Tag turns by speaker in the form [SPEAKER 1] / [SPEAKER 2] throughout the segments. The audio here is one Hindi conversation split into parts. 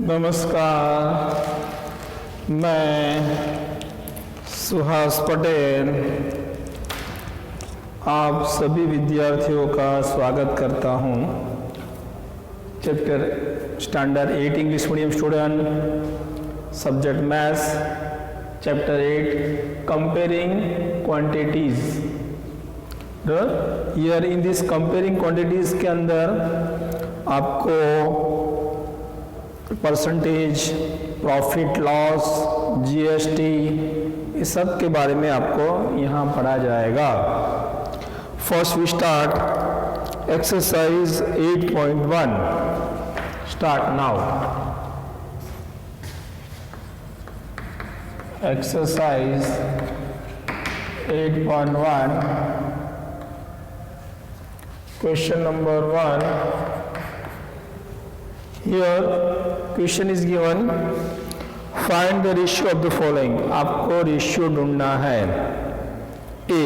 [SPEAKER 1] नमस्कार, मैं सुहास पटेल आप सभी विद्यार्थियों का स्वागत करता हूं। Chapter standard 8 English medium student, subject maths, chapter 8 comparing quantities. Here in this comparing quantities के अंदर आपको परसेंटेज, प्रॉफिट लॉस, जीएसटी, इस सब के बारे में आपको यहाँ पढ़ा जाएगा। First we start exercise 8.1। Start now. Exercise 8.1, question number 1। Here question is given, find the ratio of the following। आपको रेशियो ढूंढना है। ए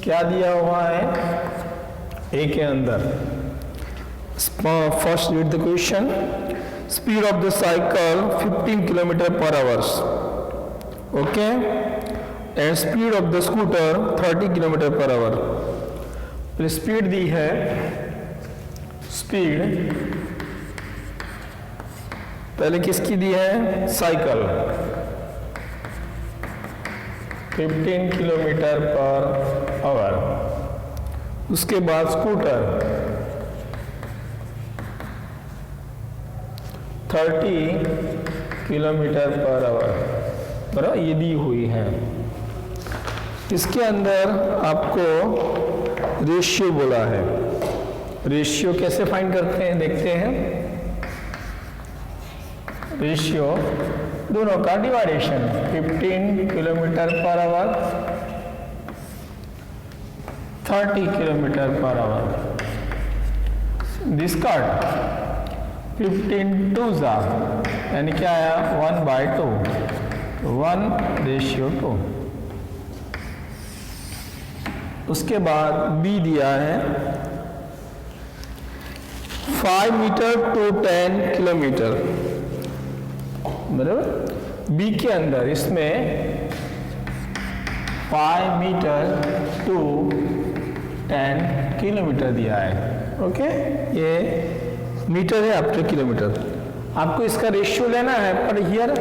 [SPEAKER 1] क्या दिया हुआ है ए के अंदर। First read the question. Speed of the cycle 15 kilometre per hours, okay, and speed of the scooter 30 kilometre per hour. Speed दी है, स्पीड पहले किसकी दी है, साइकिल 15 किलोमीटर पर आवर। उसके बाद स्कूटर 30 किलोमीटर पर आवर, बराबर, ये दी हुई है। इसके अंदर आपको रेशियो बोला है। रेशियो कैसे फाइंड करते हैं, देखते हैं। रेशियो दोनों का division, 15 kilometre per hour, 30 kilometre per hour. Discard 15 to जा, यानी क्या आया 1/2, 1:2। उसके बाद बी दिया है 5 मीटर टू 10 किलोमीटर, बराबर। बी के अंदर इसमें 5 मीटर टू 10 किलोमीटर दिया है, ओके। ये मीटर है आफ्टर किलोमीटर। आपको इसका रेशियो लेना है, पर हियर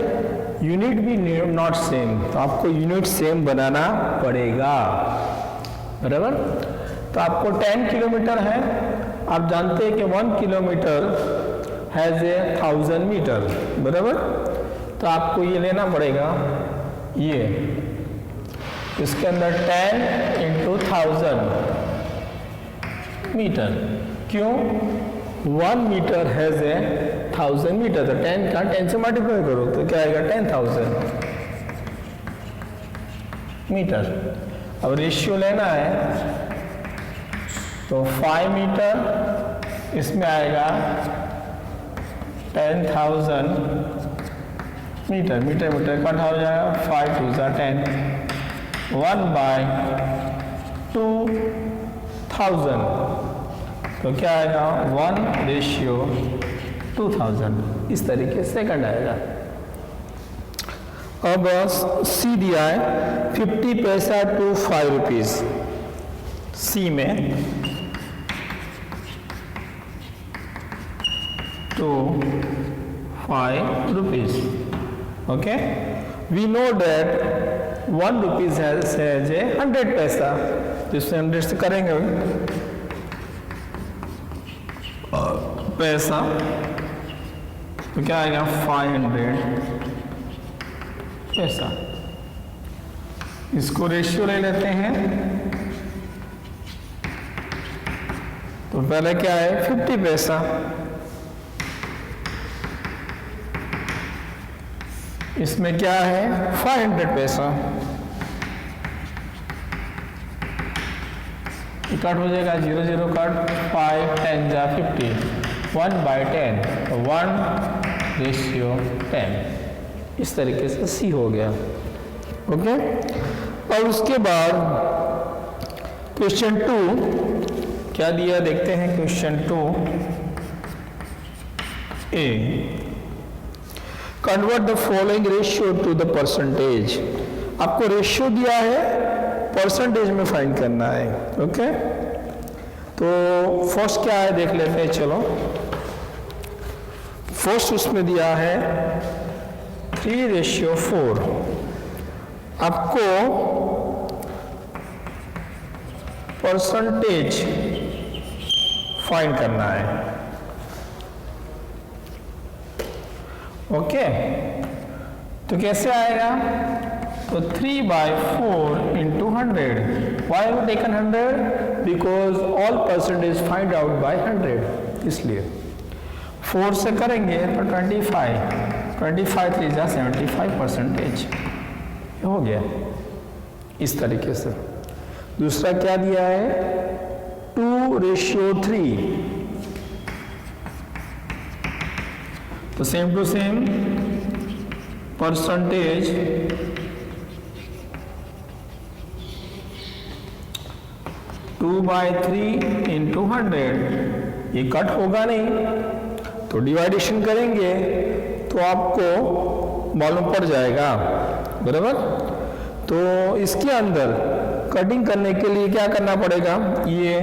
[SPEAKER 1] यूनिट भी नॉट सेम, तो आपको यूनिट सेम बनाना पड़ेगा, बराबर। तो आपको 10 किलोमीटर है, आप जानते हैं कि 1 किलोमीटर हैज़ ए 1000 मीटर, बराबर। तो आपको ये लेना पड़ेगा, ये इसके अंदर 10 × 1000 मीटर। क्यों? 1 मीटर हैज़ ए 1000 मीटर, तो 10 का 10 से मल्टीप्लाई करो तो क्या आएगा 10,000 मीटर। अब रेशियो लेना है तो 5 मीटर, इसमें आएगा 10,000 मीटर, मीटर मीटर कट हो जाएगा, 5 × 2 = 10, 1/2000, तो क्या आएगा 1:2000। इस तरीके से सेकंड आएगा। अब सी दिया है 50 पैसा टू 5 रुपीज़। सी में to 5 rupees, okay. We know that 1 rupees has a 100 पैसा, तो इसमें 100 से करेंगे पैसा, तो क्या आएगा 500 पैसा। इसको रेशियो ले लेते हैं, तो पहले क्या है 50 पैसा, इसमें क्या है 500 पैसा, कट हो जाएगा 0 0 कट, 5 10 जा 50, 1/10, 1:10। इस तरीके से सी हो गया, ओके। और उसके बाद क्वेश्चन 2 क्या दिया देखते हैं। Question 2 A convert the following ratio two the percentage. आपको रेशियो दिया है, परसेंटेज में फाइंड करना है। ओके, तो फर्स्ट क्या है देख लेते हैं। चलो, फर्स्ट उसमें दिया है 3:4। आपको परसेंटेज फाइंड करना है। ओके, तो कैसे आएगा? तो 3/4 into 100. Why have we taken 100? Because all percentage find out by 100. इसलिए 4 से करेंगे तो 25 3 जा 75%। हो गया इस तरीके से। दूसरा क्या दिया है? 2:3। तो same to same percentage 2/3 into 100। ये कट होगा नहीं, तो डिवाइडेशन करेंगे तो आपको मालूम पड़ जाएगा, बराबर। तो इसके अंदर कटिंग करने के लिए क्या करना पड़ेगा? ये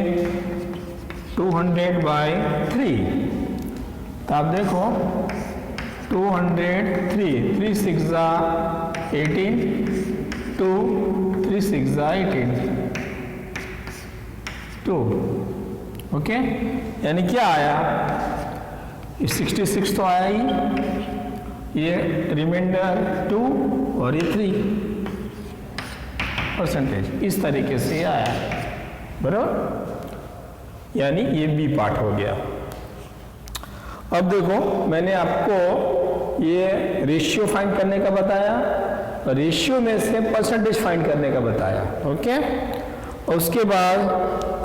[SPEAKER 1] 200/3। तो आप देखो 203, 3 6 18, 2 3 6 18, 2। ओके, यानी क्या आया? 66 तो आया ही, ये रिमाइंडर 2 और ये 3%। इस तरीके से आया, बराबर। यानी ये बी पार्ट हो गया। अब देखो, मैंने आपको ये रेशियो फाइंड करने का बताया, रेशियो में से परसेंटेज फाइंड करने का बताया। ओके, और उसके बाद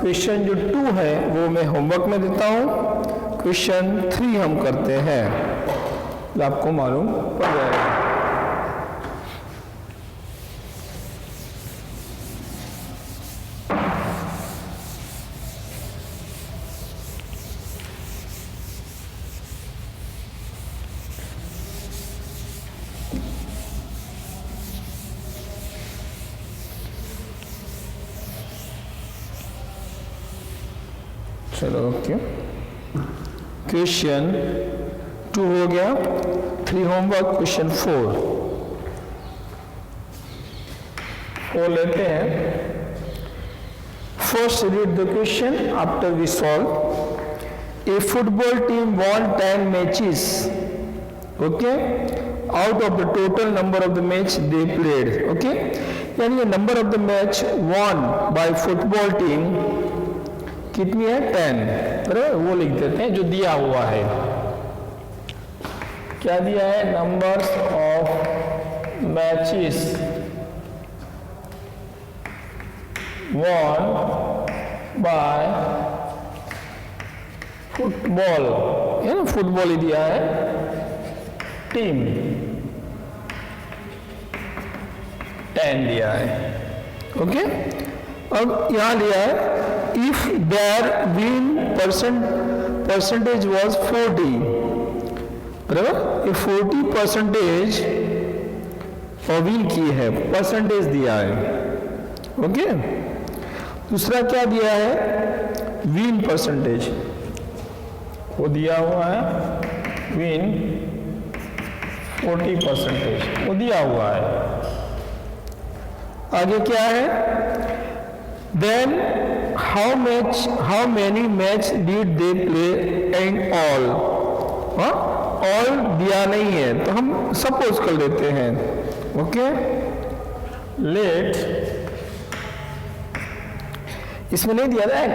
[SPEAKER 1] क्वेश्चन जो 2 है वो मैं होमवर्क में देता हूँ। क्वेश्चन 3 हम करते हैं, तो आपको मालूम पड़ जाएगा। चलो, ओके, क्वेश्चन 2 हो गया। 3 होमवर्क। क्वेश्चन 4 लेते हैं। First read the question after we solve. A football team won 10 matches, okay, out of the total number of the match they played. Okay, यानी number of the match won by football team कितनी है? 10, बराबर। वो लिख देते हैं जो दिया हुआ है। क्या दिया है? Numbers of matches won by football, है ना, फुटबॉल ही दिया है, टीम 10 दिया है। ओके, अब यहां लिया है if their win percentage was 40, बराबर। ये 40% और विन की है, परसेंटेज दिया है। ओके, दूसरा क्या दिया है? विन परसेंटेज वो दिया हुआ है, विन 40% वो दिया हुआ है। आगे क्या है? Then how many match did they play and all? all दिया नहीं है तो हम सपोज कर लेते हैं। ओके, लेट, इसमें नहीं दिया था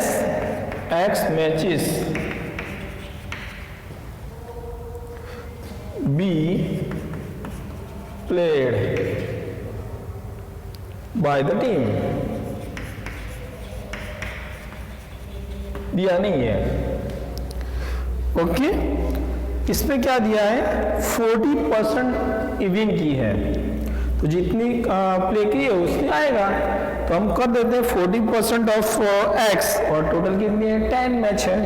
[SPEAKER 1] x matches be played by the team, दिया नहीं है। ओके, इसमें क्या दिया है? 40% विन की है, तो जितनी प्ले की है उसमें आएगा। तो हम कर देते हैं 40% ऑफ x, और टोटल कितनी है? 10 मैच है।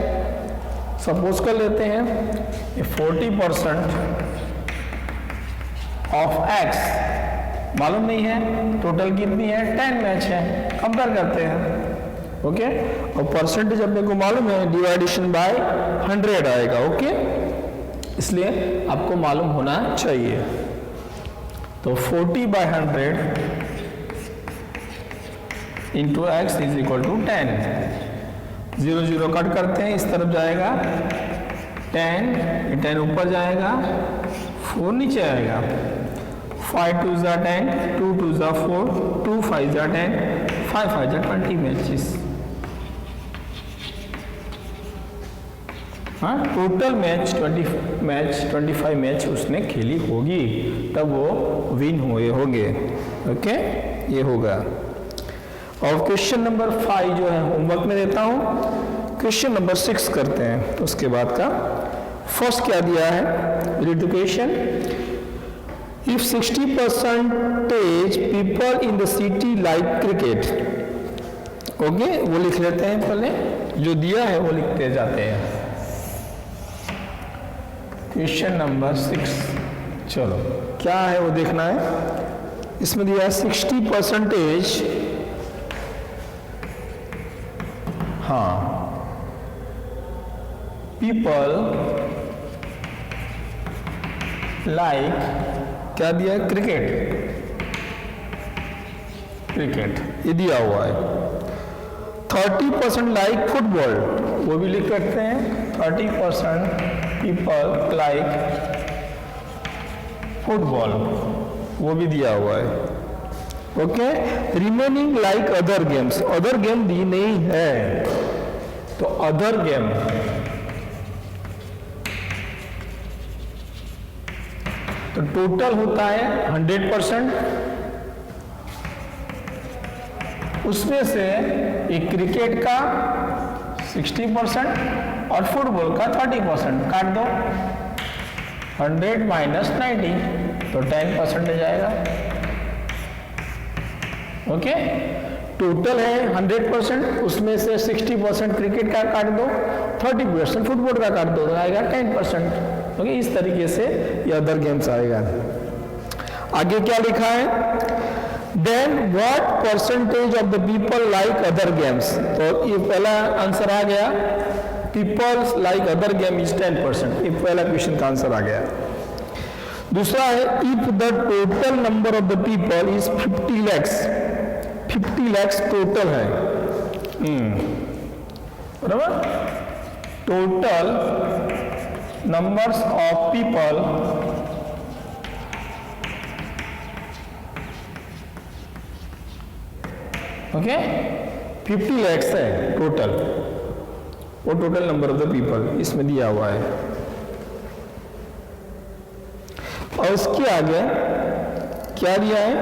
[SPEAKER 1] सपोज कर लेते हैं 40% ऑफ एक्स मालूम नहीं है, टोटल कितनी है 10 मैच है, कंपेयर करते हैं। ओके, और परसेंटेज अपने को मालूम है डिवाइडेशन बाय 100 आएगा। ओके, इसलिए आपको मालूम होना चाहिए। तो 40/100 into X is equal to 10। 0 0 cut करते हैं, इस तरफ जाएगा 10, 10 ऊपर जाएगा, 4 नीचे आएगा। 5 2 ज़ा 10, 2 2 ज़ा 4, 2 5 ज़ा 10, 5 5 ज़ा 20 मैचेस। हाँ, टोटल मैच 25 मैच उसने खेली होगी, तब वो विन हुए होंगे। ओके, ये होगा। और क्वेश्चन नंबर 5 जो है होमवर्क में देता हूँ। क्वेश्चन नंबर 6 करते हैं उसके बाद का। फर्स्ट क्या दिया है, read the question. If 60% people in the city like cricket. Okay, वो लिख लेते हैं, पहले जो दिया है वो लिखते जाते हैं। क्वेश्चन नंबर 6, चलो क्या है वो देखना है। इसमें दिया है 60%, हाँ, पीपल लाइक, क्या दिया है, क्रिकेट, ये दिया हुआ है। 30% लाइक फुटबॉल, वो भी लिख सकते हैं। 30% पीपल लाइक फुटबॉल, वो भी दिया हुआ है। Okay, remaining like other games, other game दी नहीं है, तो अदर गेम तो टोटल होता है 100%, उसमें से एक क्रिकेट का 60% और फुटबॉल का 30%, काट दो। 100 माइनस 90 तो 10% आएगा। ओके, टोटल है 100%, उसमें से 60% क्रिकेट का काट दो, 30% फुटबॉल का काट दो, तो आएगा 10%। ओके, इस तरीके से ये अदर गेम्स आएगा। आगे क्या लिखा है, then what percentage of the people like other games. तो ये पहला आंसर आ गया, peoples like other game is 10%, ये पहला क्वेश्चन का आंसर आ गया। दूसरा है, if the total number of the people is 50 lakhs, 50 lakhs total है, बराबर, total numbers of people okay 50 lakhs है टोटल, वो total number of the people इसमें दिया हुआ है। और उसके आगे क्या दिया है,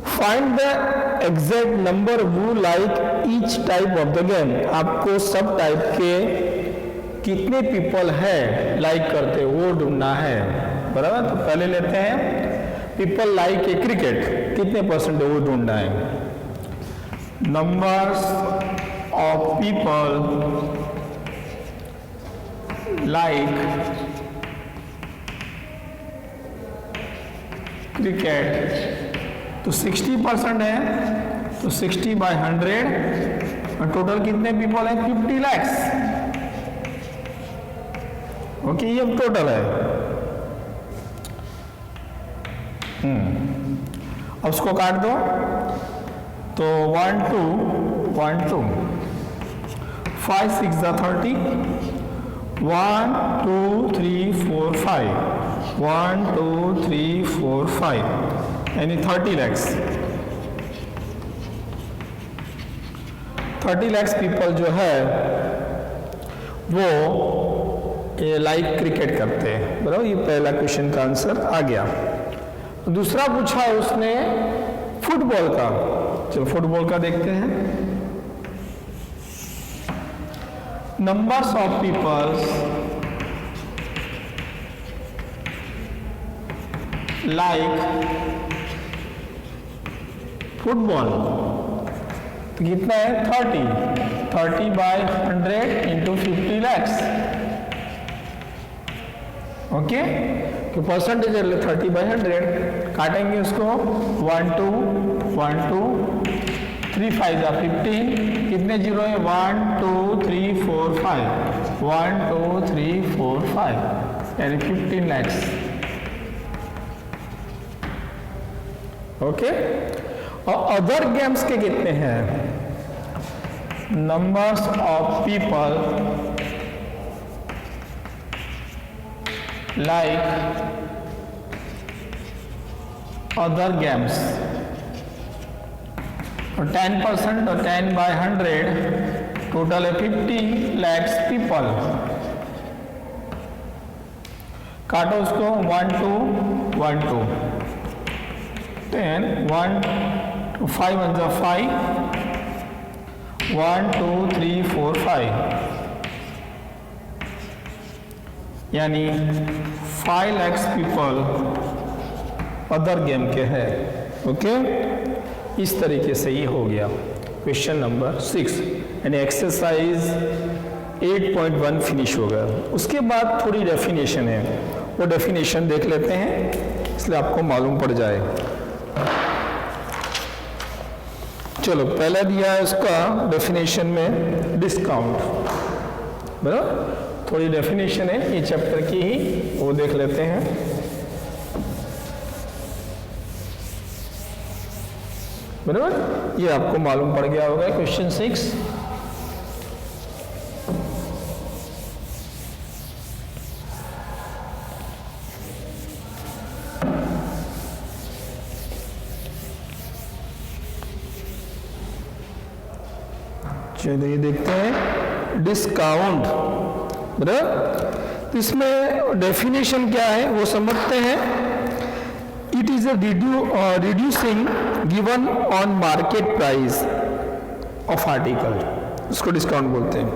[SPEAKER 1] फाइंड द एग्जैक्ट नंबर वो like each type of the game. आपको सब टाइप के कितने पीपल है लाइक करते वो ढूंढना है, बराबर। तो पहले लेते हैं पीपल लाइक ए क्रिकेट, कितने परसेंट है वो ढूंढना है। Numbers of people like cricket, तो 60% है, तो 60/100 और टोटल कितने पीपल है 50 lakhs। ओके, ये टोटल है। अब उसको काट दो, तो 1 2 1 2 5 6 30, 1 2 3 4 5, 1 2 3 4 5, यानी 30 lakhs। 30 lakhs पीपल जो है वो ये लाइक क्रिकेट करते हैं, बराबर। ये पहला क्वेश्चन का आंसर आ गया। दूसरा पूछा है उसने फुटबॉल का, चलो फुटबॉल का देखते हैं। Numbers of peoples like football, तो कितना है 30। 30 by 100 into 50 lakhs. ओके, तो परसेंटेज 30 by 100 काटेंगे उसको 1 2 1 2 3 5 जा 15, कितने जीरो है 1 2 3 4 5 1 2 3 4 5 यानी 15 lakhs. ओके, और अदर गेम्स के कितने हैं? Numbers of people like other games. 10% और 10 by 100 टोटल है 50 lakhs people. काटो उसको 1 2 1 2 10 1 5 1 5 1 2 3 4 5 यानी 5 lakhs पीपल अदर गेम के हैं. ओके, इस तरीके से ये हो गया क्वेश्चन नंबर 6 यानी एक्सरसाइज 8.1 फिनिश हो गया. उसके बाद थोड़ी डेफिनेशन है, वो डेफिनेशन देख लेते हैं इसलिए आपको मालूम पड़ जाए. चलो, पहला दिया है उसका डेफिनेशन में डिस्काउंट. बराबर, थोड़ी डेफिनेशन है ये चैप्टर की ही, वो देख लेते हैं. बराबर, ये आपको मालूम पड़ गया होगा क्वेश्चन 6. चलिए देखते हैं डिस्काउंट. बराबर, तो इसमें डेफिनेशन क्या है वो समझते हैं. It is a reducing given on market price of article, उसको डिस्काउंट बोलते हैं.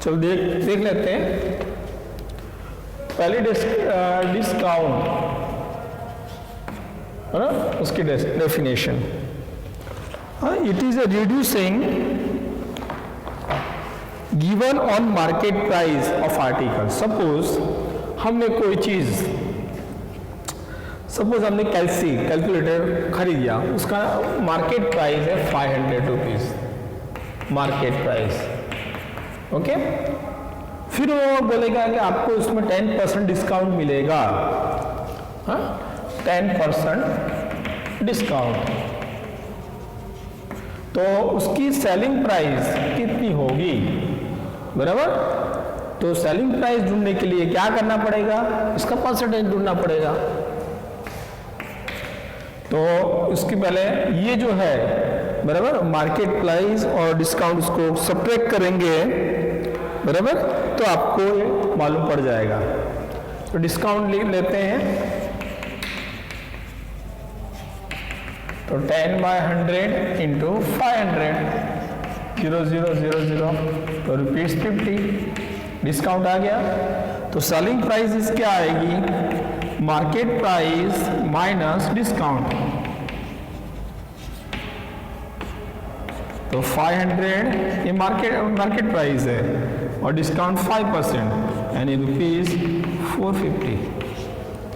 [SPEAKER 1] चलो देख लेते हैं. पहले डिस्काउंट, उसकी definition. It is a reducing given on market price of article. Suppose हमने कोई चीज, सपोज हमने कैलकुलेटर खरीदा, उसका मार्केट प्राइस है 500 रुपीज मार्केट प्राइस. ओके, फिर वो बोलेगा कि आपको उसमें 10% डिस्काउंट मिलेगा. 10% डिस्काउंट, तो उसकी सेलिंग प्राइस कितनी होगी? बराबर, तो सेलिंग प्राइस ढूंढने के लिए क्या करना पड़ेगा? इसका परसेंटेज ढूंढना पड़ेगा. तो इसके पहले ये जो है, बराबर, मार्केट प्राइस और डिस्काउंट उसको सब्ट्रैक्ट करेंगे. बराबर, तो आपको ये मालूम पड़ जाएगा. तो डिस्काउंट लेते हैं, तो 10 by 100 इंटू 500 0 0 0 0 तो ₹50 डिस्काउंट आ गया. तो सेलिंग प्राइस इस क्या आएगी? Market price minus discount. तो 500 ये मार्केट प्राइस है और डिस्काउंट 5% यानी ₹450.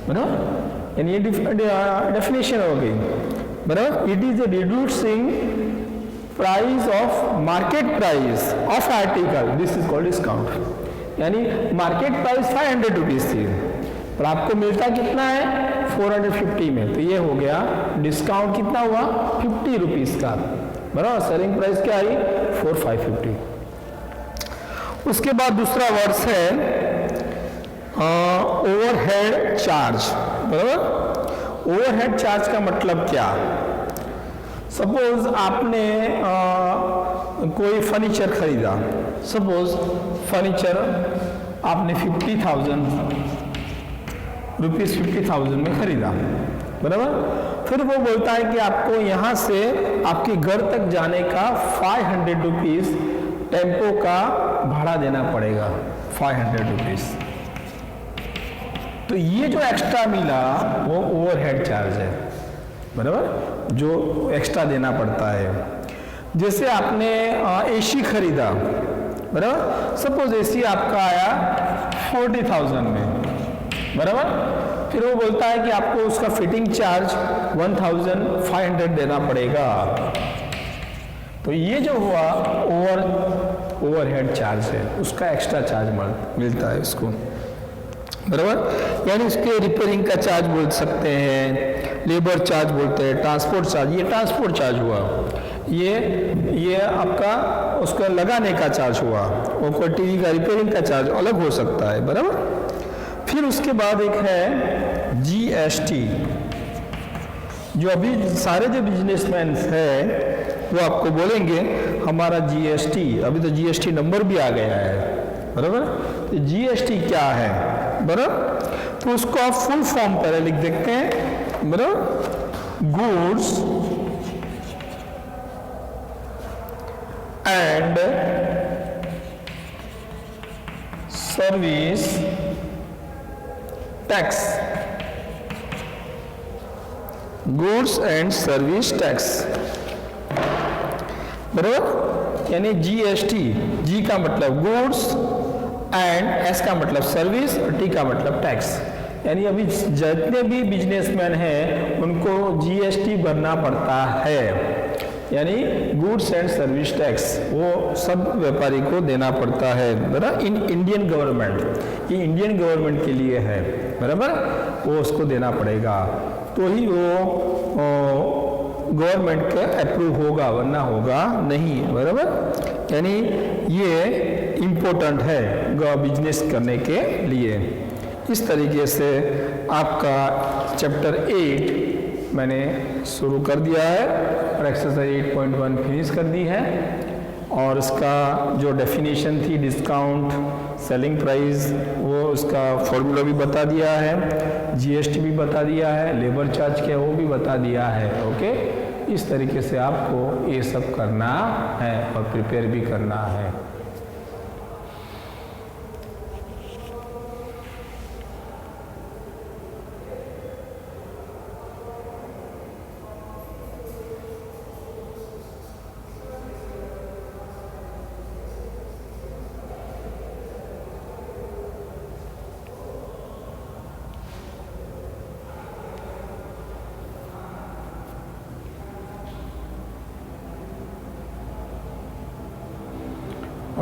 [SPEAKER 1] बराबर, यानी ये डेफिनेशन हो गई. बराबर, it is a reducing price of market price of article, this is called discount. यानी मार्केट प्राइस 500 रुपीज थी और आपको मिलता कितना है 450 में, तो ये हो गया डिस्काउंट. कितना हुआ? 50 रुपीज का. बराबर, सेलिंग प्राइस क्या आई? 4550. उसके बाद दूसरा वर्ड्स है ओवरहेड चार्ज. बराबर, ओवरहेड चार्ज का मतलब क्या? सपोज आपने कोई फर्नीचर खरीदा. सपोज फर्नीचर आपने 50,000 में खरीदा. बराबर, फिर वो बोलता है कि आपको यहाँ से आपके घर तक जाने का 500 रुपीज टेम्पो का भाड़ा देना पड़ेगा. 500 रुपीज. तो ये जो एक्स्ट्रा मिला वो ओवरहेड चार्ज है. बराबर, जो एक्स्ट्रा देना पड़ता है. जैसे आपने एसी खरीदा, बराबर, सपोज एसी आपका आया 40,000 में, बराबर, फिर वो बोलता है कि आपको उसका फिटिंग चार्ज 1,500 देना पड़ेगा। तो ये जो हुआ ओवरहेड चार्ज है, उसका एक्स्ट्रा चार्ज मिलता है उसको, बराबर। यानी उसके रिपेयरिंग का चार्ज बोल सकते हैं, लेबर चार्ज बोलते हैं, ट्रांसपोर्ट चार्ज, ये ट्रांसपोर्ट चार्ज हुआ, ये आपका उसका लगाने का चार्ज हुआ, और कोई टीवी का रिपेयरिंग का चार्ज अलग हो सकता है, बराबर। फिर उसके बाद एक है जीएसटी, जो अभी सारे जो बिजनेसमैन है वो आपको बोलेंगे हमारा जीएसटी, अभी तो जीएसटी नंबर भी आ गया है, बराबर। तो जीएसटी क्या है, बराबर, तो उसको आप फुल फॉर्म पहले लिख देखते हैं, बराबर। Goods and service tax, goods and service tax, बराबर। यानी जीएसटी, जी का मतलब गुड्स, एंड एस का मतलब सर्विस, और टी का मतलब टैक्स। यानी अभी जितने भी बिजनेसमैन हैं उनको जीएसटी भरना पड़ता है, यानी गुड्स एंड सर्विस टैक्स वो सब व्यापारी को देना पड़ता है, बराबर। इन इंडियन गवर्नमेंट, ये इंडियन गवर्नमेंट के लिए है, बराबर, वो उसको देना पड़ेगा, तो ही वो गवर्नमेंट का अप्रूव होगा, वरना होगा नहीं, बराबर। यानी ये इम्पोर्टेंट है बिजनेस करने के लिए। इस तरीके से आपका चैप्टर 8 मैंने शुरू कर दिया है और एक्सरसाइज 8.1 फिनिश कर दी है, और इसका जो डेफिनेशन थी डिस्काउंट, सेलिंग प्राइस, वो उसका फॉर्मूला भी बता दिया है, जीएसटी भी बता दिया है, लेबर चार्ज क्या वो भी बता दिया है, ओके। इस तरीके से आपको ये सब करना है और प्रिपेयर भी करना है।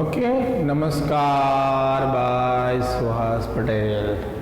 [SPEAKER 1] ओके, नमस्कार, बाय, सुहास पटेल।